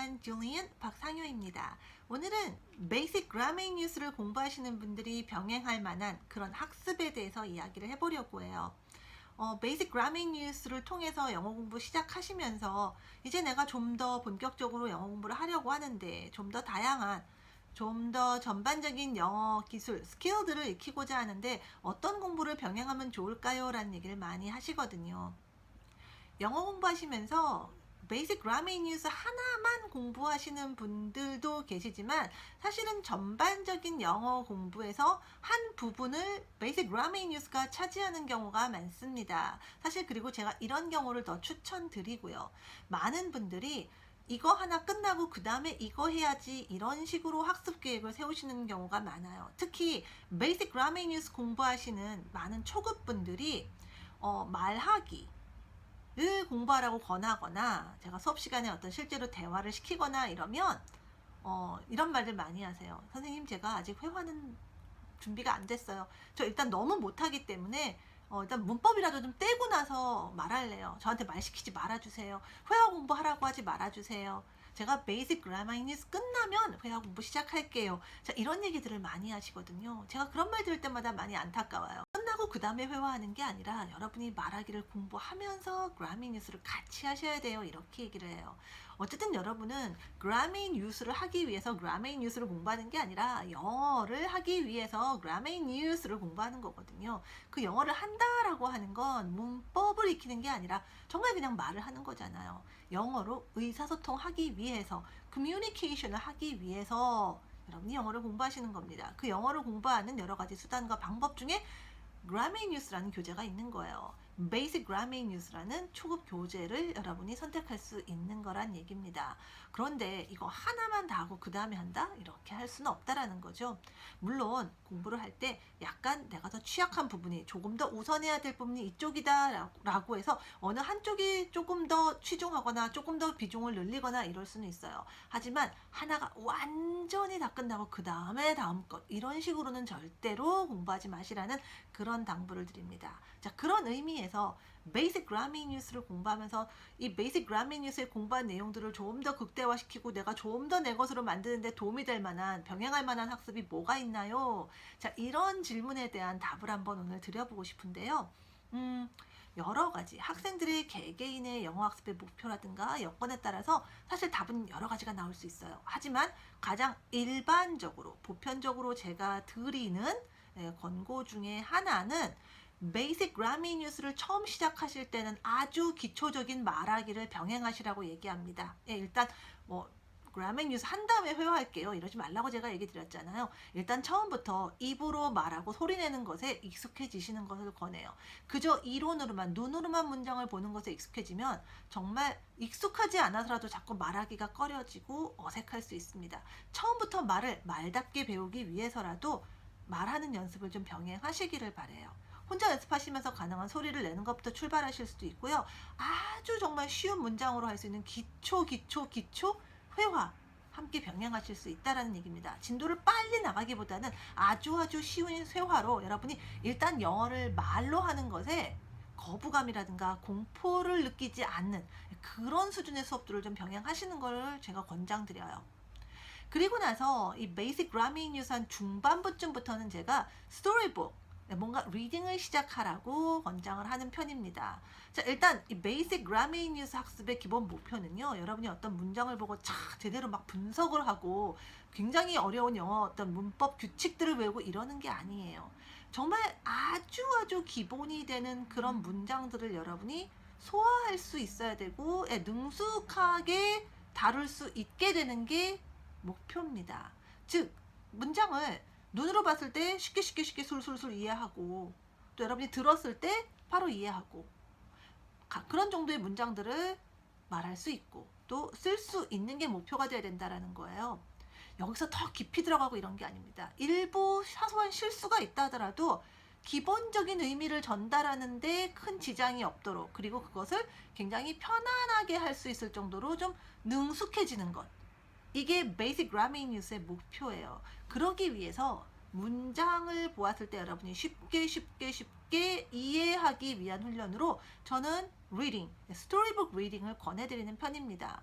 everyone, Julian 박상효입니다. 오늘은 Basic Grammar News를 공부하시는 분들이 병행할 만한 그런 학습에 대해서 이야기를 해보려고 해요. Basic Grammar News를 통해서 영어 공부 시작하시면서 이제 내가 좀 더 본격적으로 영어 공부를 하려고 하는데 좀 더 다양한 좀 더 전반적인 영어 기술, 스킬들을 익히고자 하는데 어떤 공부를 병행하면 좋을까요? 라는 얘기를 많이 하시거든요. 영어 공부하시면서 베이직 그라머 뉴스 하나만 공부하시는 분들도 계시지만 사실은 전반적인 영어 공부에서 한 부분을 베이직 그라머 뉴스가 차지하는 경우가 많습니다. 사실 그리고 제가 이런 경우를 더 추천드리고요. 많은 분들이 이거 하나 끝나고 그 다음에 이거 해야지 이런 식으로 학습 계획을 세우시는 경우가 많아요. 특히 베이직 그라머 뉴스 공부하시는 많은 초급 분들이 말하기 를 공부하라고 권하거나 제가 수업 시간에 어떤 실제로 대화를 시키거나 이러면 이런 말들 많이 하세요. 선생님, 제가 아직 회화는 준비가 안 됐어요. 저 일단 너무 못하기 때문에 일단 문법이라도 좀 떼고 나서 말할래요. 저한테 말 시키지 말아주세요. 회화 공부하라고 하지 말아주세요. 제가 베이직 그라머 인글리시 끝나면 회화 공부 시작할게요. 자, 이런 얘기들을 많이 하시거든요. 제가 그런 말 들을 때마다 많이 안타까워요. 끝나고 그 다음에 회화하는 게 아니라 여러분이 말하기를 공부하면서 그라머 뉴스를 같이 하셔야 돼요. 이렇게 얘기를 해요. 어쨌든 여러분은 그라머 뉴스를 하기 위해서 그라머 뉴스를 공부하는 게 아니라 영어를 하기 위해서 그라머 뉴스를 공부하는 거거든요. 그 영어를 한다라고 하는 건 문법을 익히는 게 아니라 정말 그냥 말을 하는 거잖아요. 영어로 의사소통하기 위해서, 커뮤니케이션을 하기 위해서 여러분이 영어를 공부하시는 겁니다. 그 영어를 공부하는 여러 가지 수단과 방법 중에 그라머 뉴스라는 교재가 있는 거예요. 베이직 그라머 뉴스라는 초급 교재를 여러분이 선택할 수 있는 거란 얘기입니다. 그런데 이거 하나만 다 하고 그 다음에 한다? 이렇게 할 수는 없다라는 거죠. 물론 공부를 할 때 약간 내가 더 취약한 부분이 조금 더 우선해야 될 부분이 이쪽이다 라고 해서 어느 한쪽이 조금 더 치중하거나 조금 더 비중을 늘리거나 이럴 수는 있어요. 하지만 하나가 완전히 다 끝나고 그 다음에 다음 것 이런 식으로는 절대로 공부하지 마시라는 그런 당부를 드립니다. 자, 그런 의미에서 베이직 그라머 뉴스를 공부하면서 이 베이직 그라머 뉴스에 공부한 내용들을 조금 더 극대화시키고 내가 조금 더 내 것으로 만드는데 도움이 될 만한, 병행할 만한 학습이 뭐가 있나요? 자, 이런 질문에 대한 답을 한번 오늘 드려보고 싶은데요. 여러 가지 학생들의 개개인의 영어 학습의 목표라든가 여건에 따라서 사실 답은 여러 가지가 나올 수 있어요. 하지만 가장 일반적으로, 보편적으로 제가 드리는 권고 중에 하나는 베이직 그라머 뉴스를 처음 시작하실 때는 아주 기초적인 말하기를 병행하시라고 얘기합니다. 일단 그라머 뉴스 한 다음에 회화할게요. 이러지 말라고 제가 얘기 드렸잖아요. 일단 처음부터 입으로 말하고 소리내는 것에 익숙해지시는 것을 권해요. 그저 이론으로만, 눈으로만 문장을 보는 것에 익숙해지면 정말 익숙하지 않아서라도 자꾸 말하기가 꺼려지고 어색할 수 있습니다. 처음부터 말을 말답게 배우기 위해서라도 말하는 연습을 좀 병행하시기를 바래요. 혼자 연습하시면서 가능한 소리를 내는 것부터 출발하실 수도 있고요. 아주 정말 쉬운 문장으로 할 수 있는 기초 회화 함께 병행하실 수 있다는 얘기입니다. 진도를 빨리 나가기보다는 아주 쉬운 회화로 여러분이 일단 영어를 말로 하는 것에 거부감이라든가 공포를 느끼지 않는 그런 수준의 수업들을 좀 병행하시는 걸 제가 권장드려요. 그리고 나서 이 베이직 그라머 뉴스 한 중반부쯤부터는 제가 스토리북, 뭔가 리딩을 시작하라고 권장을 하는 편입니다. 자, 일단 이 베이직 그라머 뉴스 학습의 기본 목표는요, 여러분이 어떤 문장을 보고 제대로 막 분석을 하고 굉장히 어려운 영어 어떤 문법 규칙들을 외우고 이러는 게 아니에요. 정말 아주 기본이 되는 그런 문장들을 여러분이 소화할 수 있어야 되고 능숙하게 다룰 수 있게 되는 게 목표입니다. 즉, 문장을 눈으로 봤을 때 쉽게 술술술 이해하고 또 여러분이 들었을 때 바로 이해하고 그런 정도의 문장들을 말할 수 있고 또 쓸 수 있는 게 목표가 돼야 된다라는 거예요. 여기서 더 깊이 들어가고 이런 게 아닙니다. 일부 사소한 실수가 있다 하더라도 기본적인 의미를 전달하는데 큰 지장이 없도록, 그리고 그것을 굉장히 편안하게 할 수 있을 정도로 좀 능숙해지는 것, 이게 베이직 그라머 뉴스의 목표예요. 그러기 위해서 문장을 보았을 때 여러분이 쉽게 이해하기 위한 훈련으로 저는 리딩, 스토리북 리딩을 권해드리는 편입니다.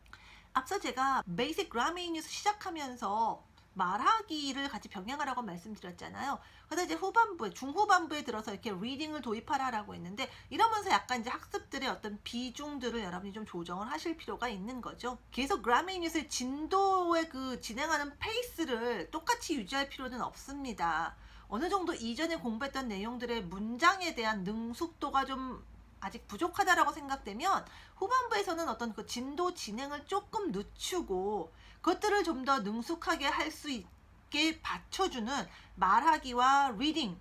앞서 제가 베이직 그라메인 뉴스 시작하면서 말하기를 같이 병행하라고 말씀드렸잖아요. 그래서 이제 후반부에, 중후반부에 들어서 이렇게 리딩을 도입하라라고 했는데, 이러면서 약간 이제 학습들의 어떤 비중들을 여러분이 좀 조정을 하실 필요가 있는 거죠. 계속 그라메인 뉴스의 진도의 그 진행하는 페이스를 똑같이 유지할 필요는 없습니다. 어느 정도 이전에 공부했던 내용들의 문장에 대한 능숙도가 좀 아직 부족하다라고 생각되면 후반부에서는 어떤 그 진도 진행을 조금 늦추고 그것들을 좀 더 능숙하게 할 수 있게 받쳐주는 말하기와 리딩,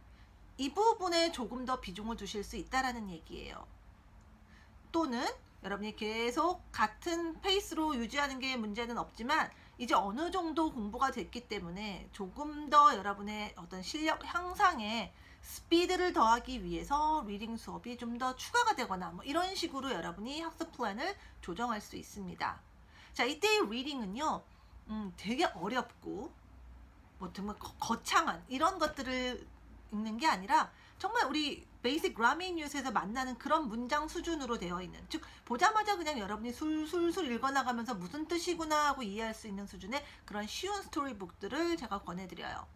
이 부분에 조금 더 비중을 두실 수 있다라는 얘기예요. 또는 여러분이 계속 같은 페이스로 유지하는 게 문제는 없지만 이제 어느 정도 공부가 됐기 때문에 조금 더 여러분의 어떤 실력 향상에 스피드를 더하기 위해서 리딩 수업이 좀 더 추가가 되거나 뭐 이런 식으로 여러분이 학습 플랜을 조정할 수 있습니다. 자, 이때의 리딩은요, 되게 어렵고 뭐 정말 거창한 이런 것들을 읽는 게 아니라 정말 우리 베이직 그라메인 뉴스에서 만나는 그런 문장 수준으로 되어 있는, 즉 보자마자 그냥 여러분이 술술술 읽어나가면서 무슨 뜻이구나 하고 이해할 수 있는 수준의 그런 쉬운 스토리북들을 제가 권해드려요.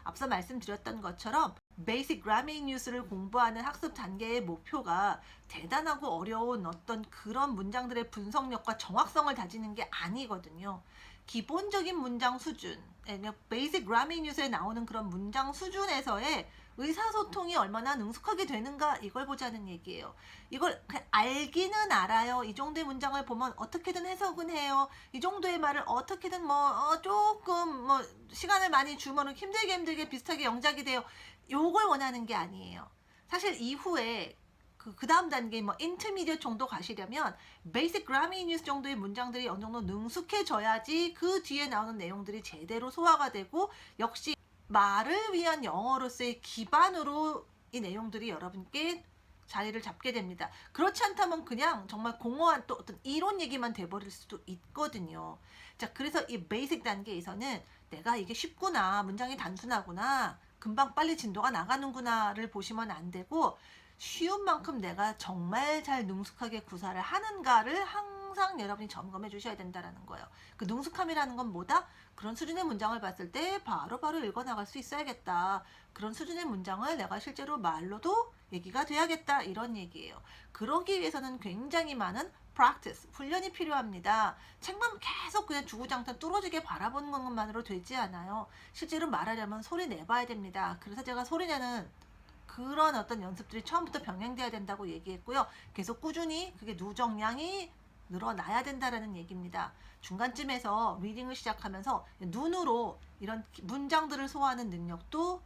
앞서 말씀드렸던 것처럼 베이직 그라메인 뉴스를 공부하는 학습 단계의 목표가 대단하고 어려운 어떤 그런 문장들의 분석력과 정확성을 다지는 게 아니거든요. 기본적인 문장 수준, 베이직 그라메인 뉴스에 나오는 그런 문장 수준에서의 의사소통이 얼마나 능숙하게 되는가, 이걸 보자는 얘기예요. 이걸 그냥 알기는 알아요. 이 정도의 문장을 보면 어떻게든 해석은 해요. 이 정도의 말을 어떻게든 조금 시간을 많이 주면 힘들게 비슷하게 영작이 돼요. 요걸 원하는 게 아니에요. 사실 이후에 그 다음 단계 인터미디어 정도 가시려면 베이직 그라메인 뉴스 정도의 문장들이 어느 정도 능숙해져야지 그 뒤에 나오는 내용들이 제대로 소화가 되고, 역시 말을 위한 영어로서의 기반으로 이 내용들이 여러분께 자리를 잡게 됩니다. 그렇지 않다면 그냥 정말 공허한 또 어떤 이론 얘기만 돼버릴 수도 있거든요. 자, 그래서 이 베이직 단계에서는 내가 이게 쉽구나, 문장이 단순하구나, 금방 빨리 진도가 나가는구나를 보시면 안 되고, 쉬운 만큼 내가 정말 잘 능숙하게 구사를 하는가를 항상 여러분이 점검해 주셔야 된다는 거예요. 그 능숙함이라는 건 뭐다? 그런 수준의 문장을 봤을 때 바로바로 읽어나갈 수 있어야겠다. 그런 수준의 문장을 내가 실제로 말로도 얘기가 돼야겠다. 이런 얘기예요. 그러기 위해서는 굉장히 많은 practice, 훈련이 필요합니다. 책만 계속 그냥 주구장창 뚫어지게 바라보는 것만으로 되지 않아요. 실제로 말하려면 소리 내봐야 됩니다. 그래서 제가 소리 내는 그런 어떤 연습들이 처음부터 병행돼야 된다고 얘기했고요. 계속 꾸준히 그게 누적량이 늘어나야 된다라는 얘기입니다. 중간쯤에서 리딩을 시작하면서 눈으로 이런 문장들을 소화하는 능력도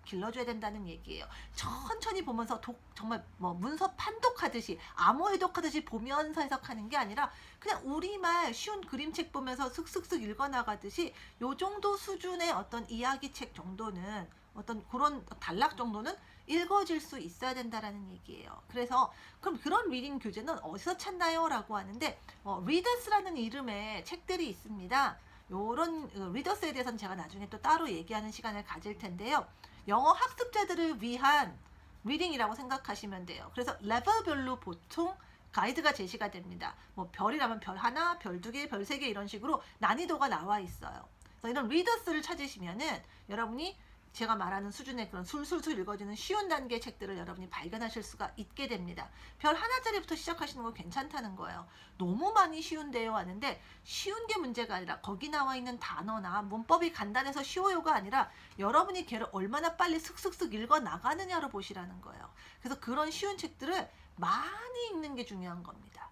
길러줘야 된다는 얘기예요. 천천히 보면서 정말 문서 판독하듯이, 암호 해독하듯이 보면서 해석하는 게 아니라 그냥 우리말 쉬운 그림책 보면서 슥슥슥 읽어나가듯이 요 정도 수준의 어떤 이야기책 정도는, 어떤 그런 단락 정도는 읽어질 수 있어야 된다라는 얘기예요. 그래서 그럼 그런 리딩 교재는 어디서 찾나요? 라고 하는데 리더스라는 이름의 책들이 있습니다. 요런 리더스에 대해서는 제가 나중에 또 따로 얘기하는 시간을 가질 텐데요. 영어 학습자들을 위한 리딩이라고 생각하시면 돼요. 그래서 레벨별로 보통 가이드가 제시가 됩니다. 별이라면 별 하나, 별 두 개, 별 세 개 이런 식으로 난이도가 나와 있어요. 그래서 이런 리더스를 찾으시면은 여러분이 제가 말하는 수준의 그런 술술술 읽어지는 쉬운 단계의 책들을 여러분이 발견하실 수가 있게 됩니다. 별 하나짜리부터 시작하시는 거 괜찮다는 거예요. 너무 많이 쉬운데요 하는데, 쉬운 게 문제가 아니라 거기 나와 있는 단어나 문법이 간단해서 쉬워요가 아니라 여러분이 걔를 얼마나 빨리 슥슥슥 읽어 나가느냐로 보시라는 거예요. 그래서 그런 쉬운 책들을 많이 읽는 게 중요한 겁니다.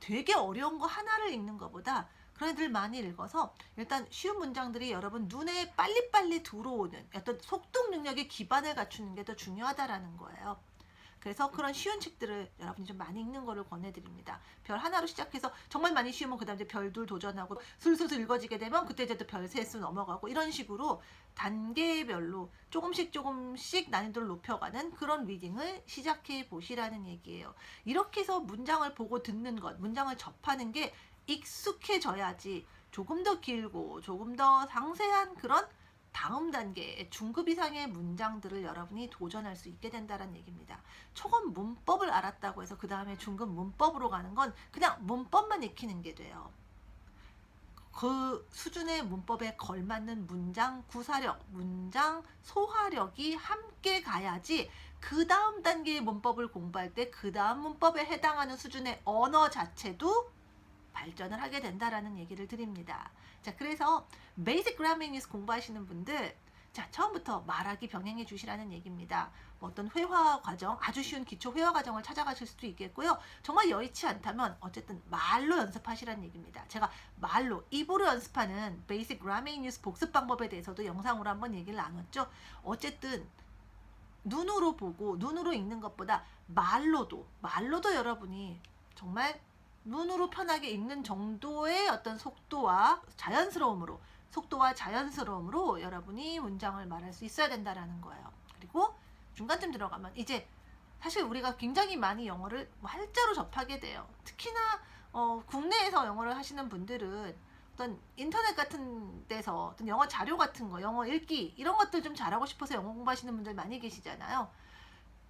되게 어려운 거 하나를 읽는 것보다 그런 애들 많이 읽어서 일단 쉬운 문장들이 여러분 눈에 빨리빨리 들어오는 어떤 속독 능력의 기반을 갖추는 게 더 중요하다라는 거예요. 그래서 그런 쉬운 책들을 여러분이 좀 많이 읽는 거를 권해드립니다. 별 하나로 시작해서 정말 많이 쉬우면 그 다음에 별 둘 도전하고 슬슬 읽어지게 되면 그때 이제 또 별 셋수 넘어가고, 이런 식으로 단계별로 조금씩 난이도를 높여가는 그런 리딩을 시작해 보시라는 얘기예요. 이렇게 해서 문장을 보고 듣는 것, 문장을 접하는 게 익숙해져야지 조금 더 길고 조금 더 상세한 그런 다음 단계의 중급 이상의 문장들을 여러분이 도전할 수 있게 된다는 얘기입니다. 초급 문법을 알았다고 해서 그 다음에 중급 문법으로 가는 건 그냥 문법만 익히는 게 돼요. 그 수준의 문법에 걸맞는 문장 구사력, 문장 소화력이 함께 가야지 그 다음 단계의 문법을 공부할 때 그 다음 문법에 해당하는 수준의 언어 자체도 발전을 하게 된다라는 얘기를 드립니다. 자, 그래서 베이직 그라머 뉴스 공부하시는 분들, 자, 처음부터 말하기 병행해 주시라는 얘기입니다. 뭐 어떤 회화 과정, 아주 쉬운 기초 회화 과정을 찾아가실 수도 있겠고요. 정말 여의치 않다면 어쨌든 말로 연습하시라는 얘기입니다. 제가 말로, 입으로 연습하는 베이직 그라머 뉴스 복습 방법에 대해서도 영상으로 한번 얘기를 나눴죠. 어쨌든 눈으로 보고 눈으로 읽는 것보다 말로도 여러분이 정말 눈으로 편하게 읽는 정도의 어떤 속도와 자연스러움으로 여러분이 문장을 말할 수 있어야 된다라는 거예요. 그리고 중간쯤 들어가면 이제 사실 우리가 굉장히 많이 영어를 활자로 접하게 돼요. 특히나 국내에서 영어를 하시는 분들은 어떤 인터넷 같은 데서 어떤 영어 자료 같은 거, 영어 읽기 이런 것들 좀 잘하고 싶어서 영어 공부하시는 분들 많이 계시잖아요.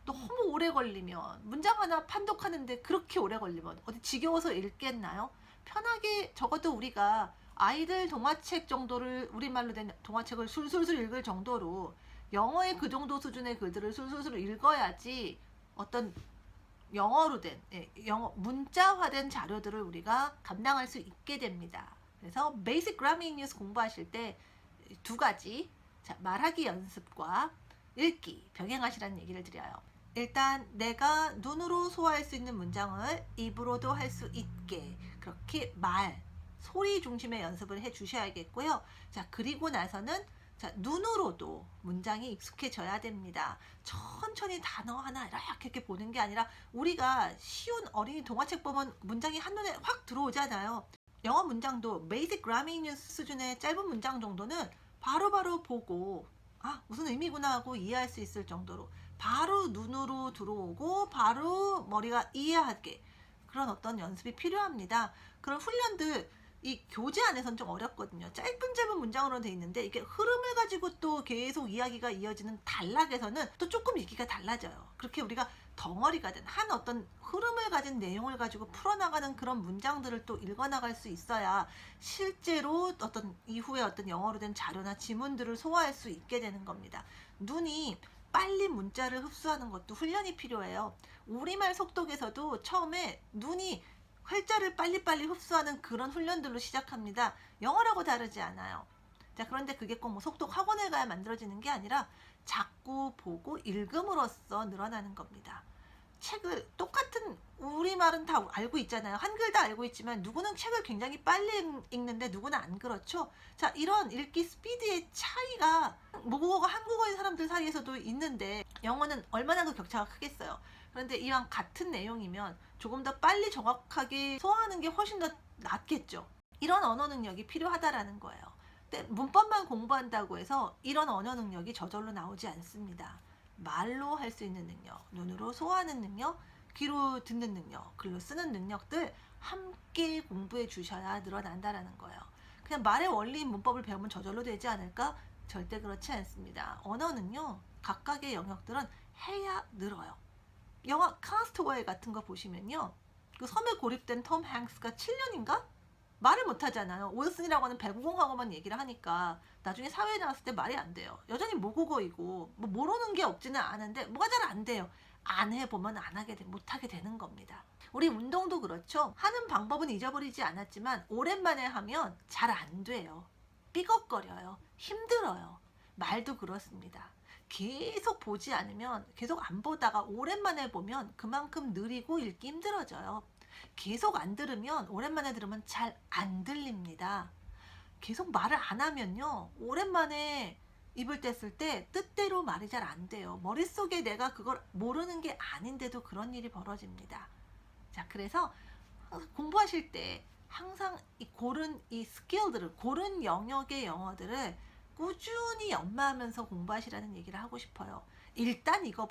너무 오래 걸리면 문장 하나 판독하는데 그렇게 오래 걸리면 어디 지겨워서 읽겠나요? 편하게 적어도 우리가 아이들 동화책 정도를 우리말로 된 동화책을 술술술 읽을 정도로 영어의 그 정도 수준의 글들을 술술술 읽어야지 어떤 영어로 된 영어 문자화된 자료들을 우리가 감당할 수 있게 됩니다. 그래서 베이직 그라머 뉴스 공부하실 때 두 가지, 자, 말하기 연습과 읽기 병행하시라는 얘기를 드려요. 일단 내가 눈으로 소화할 수 있는 문장을 입으로도 할 수 있게 그렇게 소리 중심의 연습을 해 주셔야겠고요. 자, 그리고 나서는 자, 눈으로도 문장이 익숙해져야 됩니다. 천천히 단어 하나 이렇게 보는 게 아니라 우리가 쉬운 어린이 동화책 보면 문장이 한눈에 확 들어오잖아요. 영어 문장도 베이직 그라머 뉴스 수준의 짧은 문장 정도는 바로바로 보고 무슨 의미구나 하고 이해할 수 있을 정도로 바로 눈으로 들어오고 바로 머리가 이해하게 그런 어떤 연습이 필요합니다. 그런 훈련들 이 교재 안에서는 좀 어렵거든요. 짧은 문장으로 돼 있는데 이게 흐름을 가지고 또 계속 이야기가 이어지는 단락에서는 또 조금 읽기가 달라져요. 그렇게 우리가 덩어리가 된 한 어떤 흐름을 가진 내용을 가지고 풀어나가는 그런 문장들을 또 읽어나갈 수 있어야 실제로 어떤 이후에 어떤 영어로 된 자료나 지문들을 소화할 수 있게 되는 겁니다. 눈이 빨리 문자를 흡수하는 것도 훈련이 필요해요. 우리말 속독에서도 처음에 눈이 활자를 빨리빨리 흡수하는 그런 훈련들로 시작합니다. 영어라고 다르지 않아요. 자, 그런데 그게 꼭 뭐 속독 학원에 가야 만들어지는 게 아니라 자꾸 보고 읽음으로써 늘어나는 겁니다. 책을 똑같은 우리말은 다 알고 있잖아요. 한글 다 알고 있지만 누구는 책을 굉장히 빨리 읽는데 누구는 안 그렇죠. 자, 이런 읽기 스피드의 차이가 모국어가 한국어인 사람들 사이에서도 있는데 영어는 얼마나 그 격차가 크겠어요. 그런데 이왕 같은 내용이면 조금 더 빨리 정확하게 소화하는 게 훨씬 더 낫겠죠. 이런 언어 능력이 필요하다라는 거예요. 근데 문법만 공부한다고 해서 이런 언어 능력이 저절로 나오지 않습니다. 말로 할 수 있는 능력, 눈으로 소화하는 능력, 귀로 듣는 능력, 글로 쓰는 능력들 함께 공부해 주셔야 늘어난다라는 거예요. 그냥 말의 원리인 문법을 배우면 저절로 되지 않을까? 절대 그렇지 않습니다. 언어는요, 각각의 영역들은 해야 늘어요. 영화 카스트웨이 같은 거 보시면요, 그 섬에 고립된 톰 행스가 7년인가? 말을 못하잖아요. 윌슨이라고 하는 배구공하고만 얘기를 하니까 나중에 사회에 나왔을 때 말이 안 돼요. 여전히 모국어이고 뭐 모르는 게 없지는 않은데 뭐가 잘 안 돼요. 안 해보면 못하게 되는 겁니다. 우리 운동도 그렇죠. 하는 방법은 잊어버리지 않았지만 오랜만에 하면 잘 안 돼요. 삐걱거려요. 힘들어요. 말도 그렇습니다. 계속 보지 않으면 계속 안 보다가 오랜만에 보면 그만큼 느리고 읽기 힘들어져요. 계속 안 들으면 오랜만에 들으면 잘 안 들립니다. 계속 말을 안 하면요, 오랜만에 입을 뗐을 때 뜻대로 말이 잘 안 돼요. 머릿속에 내가 그걸 모르는 게 아닌데도 그런 일이 벌어집니다. 자, 그래서 공부하실 때 항상 고른 스킬들을, 고른 영역의 영어들을 꾸준히 연마하면서 공부하시라는 얘기를 하고 싶어요. 일단 이거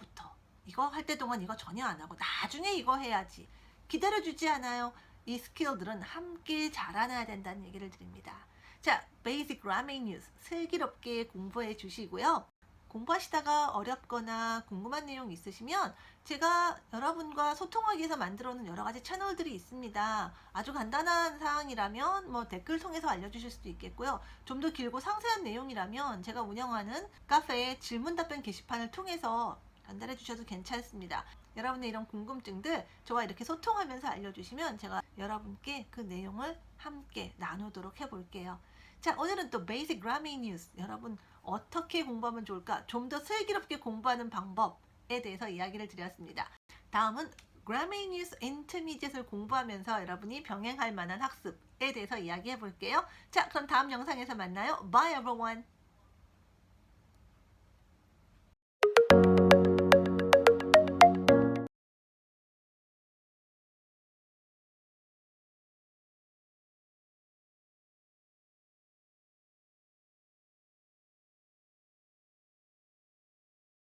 할 때 동안 이거 전혀 안 하고 나중에 이거 해야지 기다려주지 않아요. 이 스킬들은 함께 자라나야 된다는 얘기를 드립니다. 자, 베이직 그라머 뉴스 슬기롭게 공부해 주시고요. 공부하시다가 어렵거나 궁금한 내용 있으시면 제가 여러분과 소통하기 위해서 만들어 놓은 여러 가지 채널들이 있습니다. 아주 간단한 사항이라면 뭐 댓글 통해서 알려주실 수도 있겠고요. 좀 더 길고 상세한 내용이라면 제가 운영하는 카페의 질문 답변 게시판을 통해서 전달해 주셔도 괜찮습니다. 여러분의 이런 궁금증들 저와 이렇게 소통하면서 알려주시면 제가 여러분께 그 내용을 함께 나누도록 해볼게요. 자, 오늘은 또 베이직 그래머 뉴스, 여러분 어떻게 공부하면 좋을까? 좀 더 슬기롭게 공부하는 방법에 대해서 이야기를 드렸습니다. 다음은 그래머 뉴스 인터미디엇을 공부하면서 여러분이 병행할 만한 학습에 대해서 이야기해 볼게요. 자, 그럼 다음 영상에서 만나요. Bye everyone.